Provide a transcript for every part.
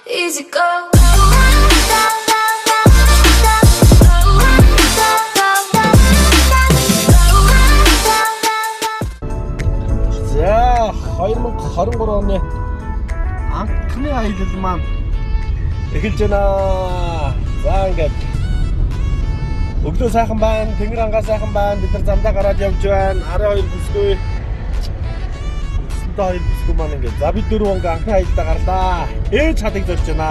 easy go. За 2023 оны анхны аялал маань эхэлж байна. За ингээд өглөө сайхан байна, тэнгэр ангаа сайхан байна. Бид нар замдаа гараад явж байна. 12 бүсгүй. 2 бүсгүй маань ингээд. За бид дөрөв ингээ анхны аялалдаа гарлаа. Ээж чадыг зорж байна.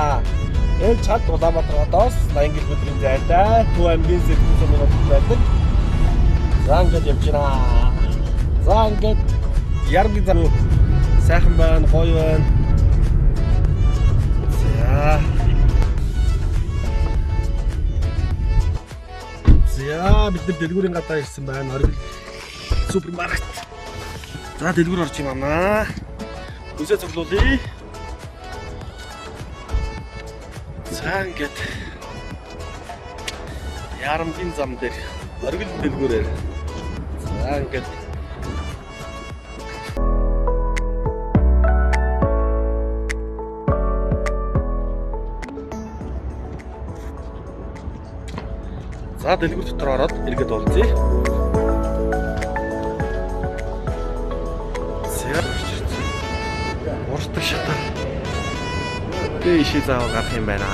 Ээж чад Улаанбаатар хотоос 80 км зайтай Төв аймгийн Сэтгүүл минут байдаг. За ингээд явж байна. За ингээд ярмын зам сайхан байна, гоё байна. За бид нар дэлгүүрийн гадаа ирсэн байна. Оргил супермаркет. За дэлгүүр орж юм аа. Үсээ цуглуулъя. За ингээд ярамгийн зам дээр оргил дэлгүүрээр. За ингээд за дэлгүүр дотор ороод эргээд олзъя. Уртаг шатаа. Дэшээ заавал гарах юм байна.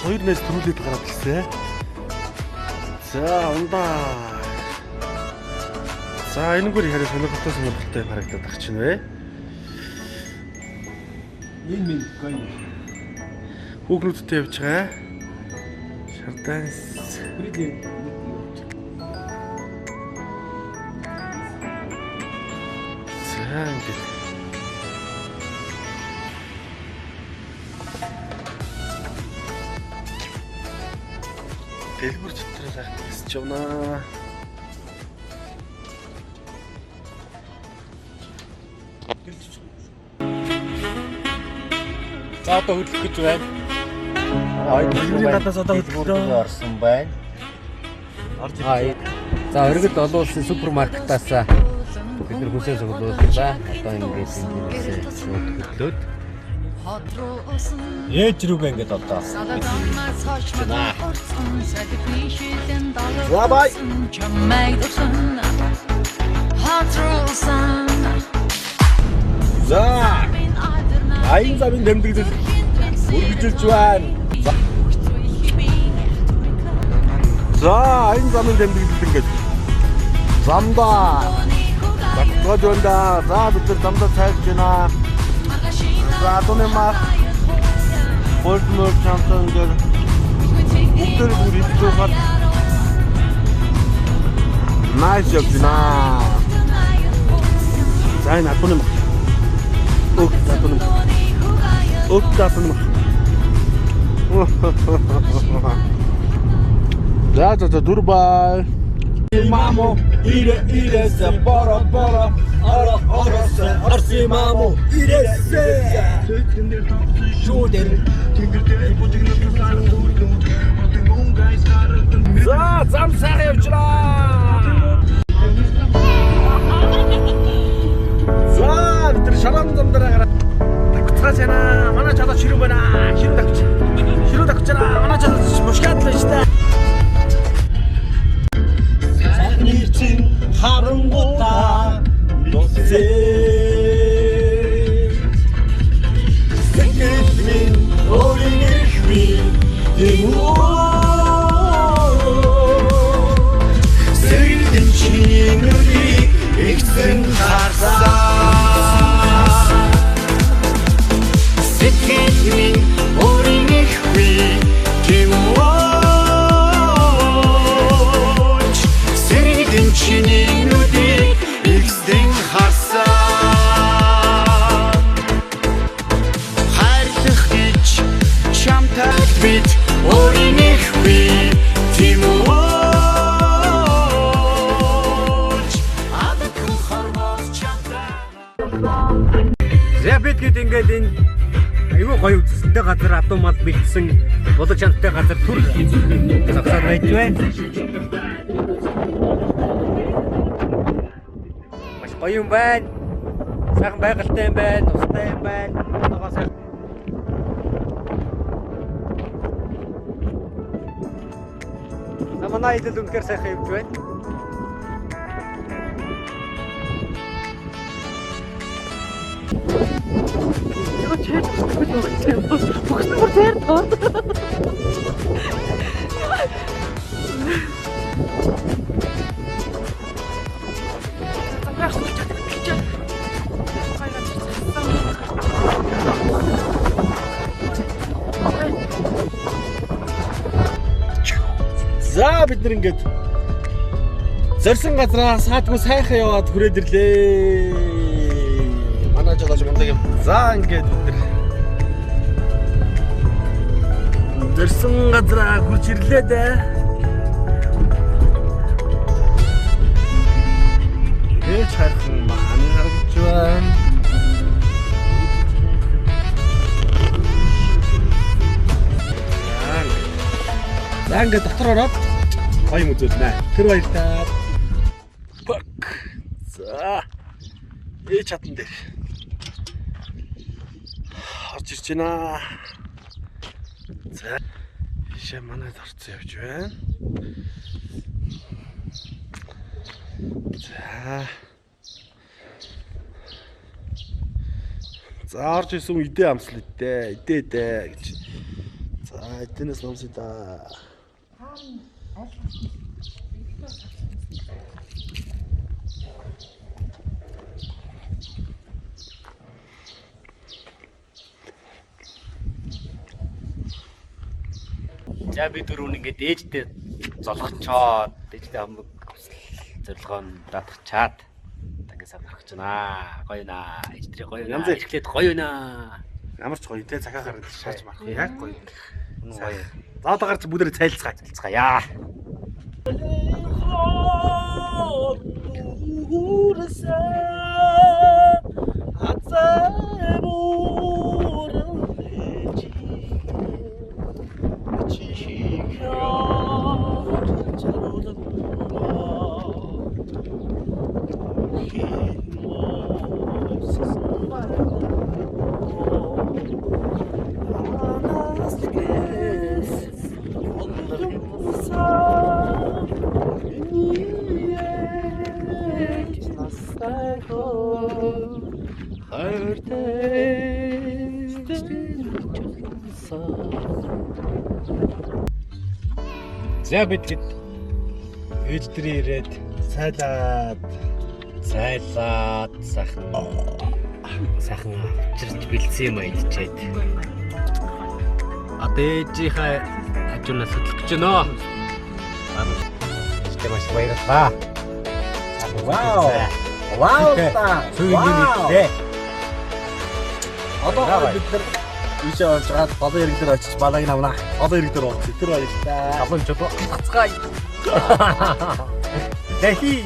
Хоёр нэс төрүүлээд гараад ирсэн. За ундаа. За энэгээр харин сонирхолтой харагдаад ах чинь вэ? Энэ гоё. Хүүхнүүдтэй явж байгаа. Шарданс. За ингээд. Дэлгүүр дотор захиж явна. За одоо хөдлөх гэж байна. Дэлгүүрийн гаднаас одоо хөдлөлтөөр орсон байна. За өргөд олон улсын супермаркетаас бид нар хүсээ цуглууллаа. Одоо ингээд эндээс шууд хөдлөөд ээж рүүгээ ингээд одоо. За бай. За аян замын тэмдэглэл үргэлжилж байна. За аян замын тэмдэглэл ингээд замдаа багтгаж байна. За бид нар замдаа цайлж байна. За тоног мах болмор чамтай ингээд бүгд бүр идчихвэл найс явна. За энэ тоног мах Октапын. За дурбай. Мамо, ире се бора орос арси мамо, ире се. Шудер. За зам сайхан явжлаа. За бид шаран замдаа гараад такцгаасана. Манай чадаа ширүү байна. Ширүү такчана. Манай чадаа мушкатлаа штэ. Санийчин харангута носээ. Секретмин оринэхви Сэргэн чингэрийг ихсэн харсаа. Секретмин оринэхви Сэргэн чингэрийг ихсэн харсаа. Хайрлах гэж чамтай бид оринэхви Зэбэт гэд ингээд энэ аюу гоё үзэсгэлэнтэй газар автомат бэлдсэн болог чанартай газар төр завсаар байж байна. Маш гоё юм байна. Сайхан байгальтай юм байна. Тустай юм байна. Одоогоо сайхан. Манай идэл үнэхээр сайхан юмж байна. 이거 제일 좋은 먹는 거 제일 더. За бид нар ингээд зорьсон газраа саадгүй сайхан яваад хүрээд ирлээ. Манай жолооч мундаг юм. За ингээд бид нар зорьсон газраа хүрч ирлээ дээ. Ээж хархан маань харагдж байна. За ингээд дотор ороод гоё юм үзүүлнэ. Тэр баяртай. Бак. За. Ээж хатан дээр. Орж ирж байна. За. Ишээ манайд орцсон явж байна. За. За орж исэн идэ амсал идэ гэж. За эднээс номсоо да. За би дөрөв ингээд ээжтэй золгочоод ээжтэй хамаг зорилгоон даатгачаад ингээд санах гэж байна. Гоё наа. Ээжтэй гоё. Янз ирэхлээд гоё наа. Ямар ч гоё те цагаа гаргаж шааж марах. Яг гоё. Гоё. За одоо гарч бүгдээ цайлцгаая. За бид ээждрээ ирээд Цайлаад сайхан авчирч бэлдсэн юм идчихэд. Одоо ээжийнхээ хажуунаас хөдлөх гэж байна. Ээжтэй маш баярлалаа. вау. Вау та. Сүүлийн Одоо бид нар ийшээ орж гаад голын ирэг дээр очиж балааг авнаа. Голын ирэг дээр орчих. Тэр баяртай. Аван чодо хацгаая. Дэхи.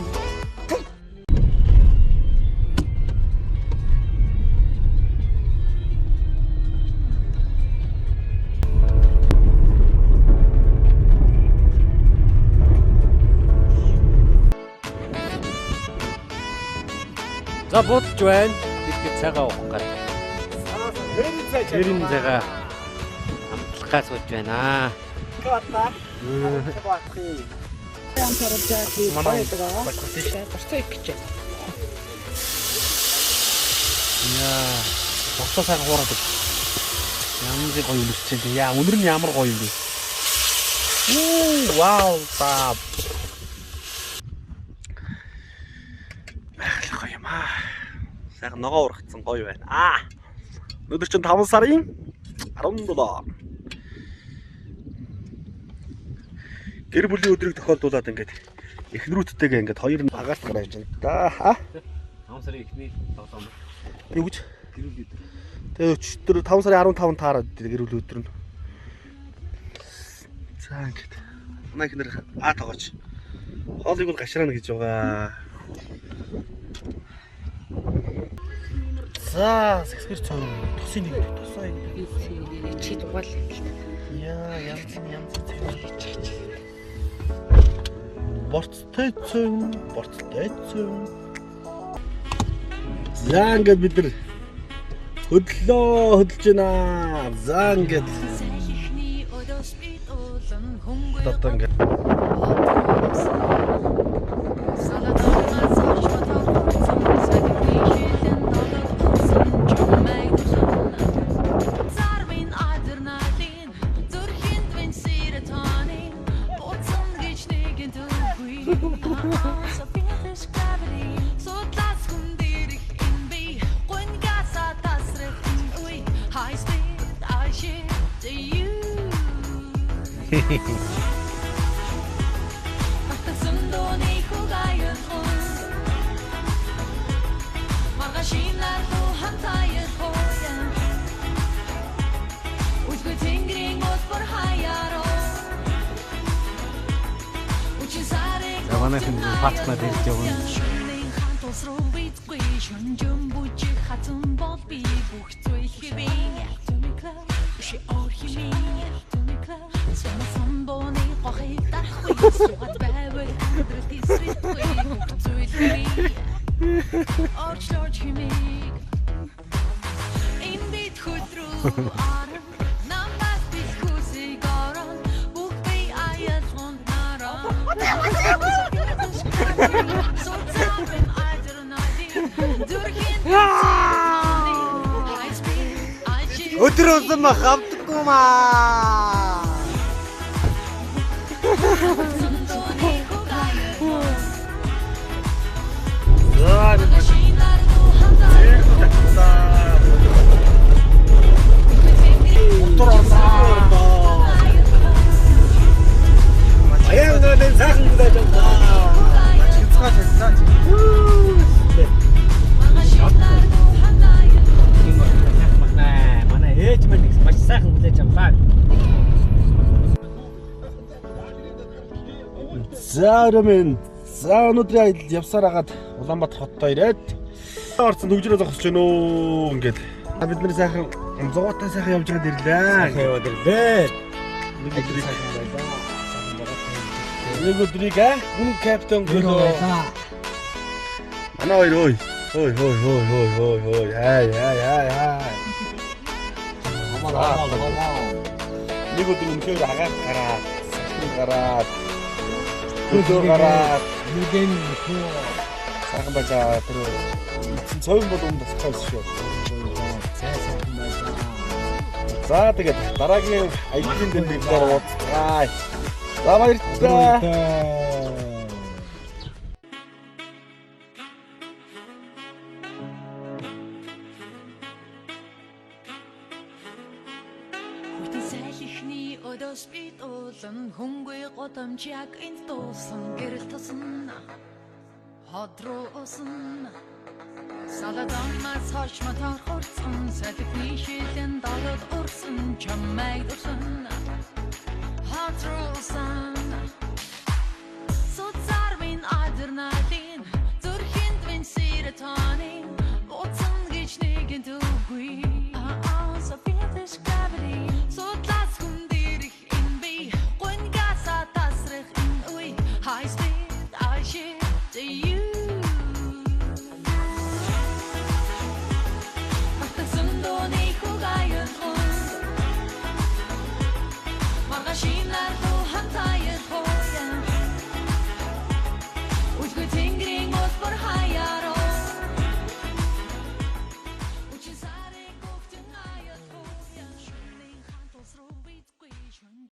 За бодж байна. Бид цагаа уух гэдэг. Тэрийн цагаа амтлахаас сууж байна. Ката. Яа, босоо сайн хуураад. Ямар гоё юм чи. Яа, өнөр нь ямар гоё юм бэ? Вау, та. Гоё юм аа. Сайхан ногоо ургацсан гоё байна. Өнөөдөр чинь 5 сарын 17. Гэр бүлийн өдрийг тохиолдуулаад ингээд эхнэрүүдтэйгээ ингээд хоёр нь агаарт гараа явж байна да. 5 сарын эхний тоглоом. Юу гэж? Гэр бүлийн өдөр. Тэгээ өчтөр 5 сарын 15 таараад гэр бүлийн өдөр нь. За ингээд. Манай эхнэр тоглооч. Хоолыг бол гашраана гэж байгаа. За, сексгэр цоо. Тусын нэг тусаа юм. чи дугаал. Яа, янз цай. Борцтой цөм. За ингээд бид нар хөдлөж байна. За ингээд одоо ингээд Манайхан пацмаа дэрж явна. Өдрөөсөн хавдаггүй маа. Аянганы сайхан гэж байна. Чицгаа шатсан. Манай ээж минь маш сайхан хүлээж авлаа. За өрөөмэн. За өнөөдрийн аялал явсаар хагаад Улаанбаатар хоттой ирээд орцсон хөгжрөө зогсож байна уу ингээд. Бид нар сайхан зугаатай сайхан явж байгаад ирлээ. Сайхан яваад ирлээ. Нэг өдрийг нэг өдрийг хүн капитан гөрөө. Манай хоёр ой. Ой. Хай. Нэг өдөр үнхээр хагаад гараад, сайхан гараад. Хөдөө гараад, нэгэн сайхан бачаа тэр цовын бол тасчихсан шүү. Сайхан байна. За тэгээд дараагийн аяллаа дээр уулзъя. За баярлалаа. Спит олон хөнгөө годамжяг энэ дуусан гэрэл тасан ходроосон саладамаас хойш матар хурцсан салхины шилэн далд урсан чамайг дурсан ходроосон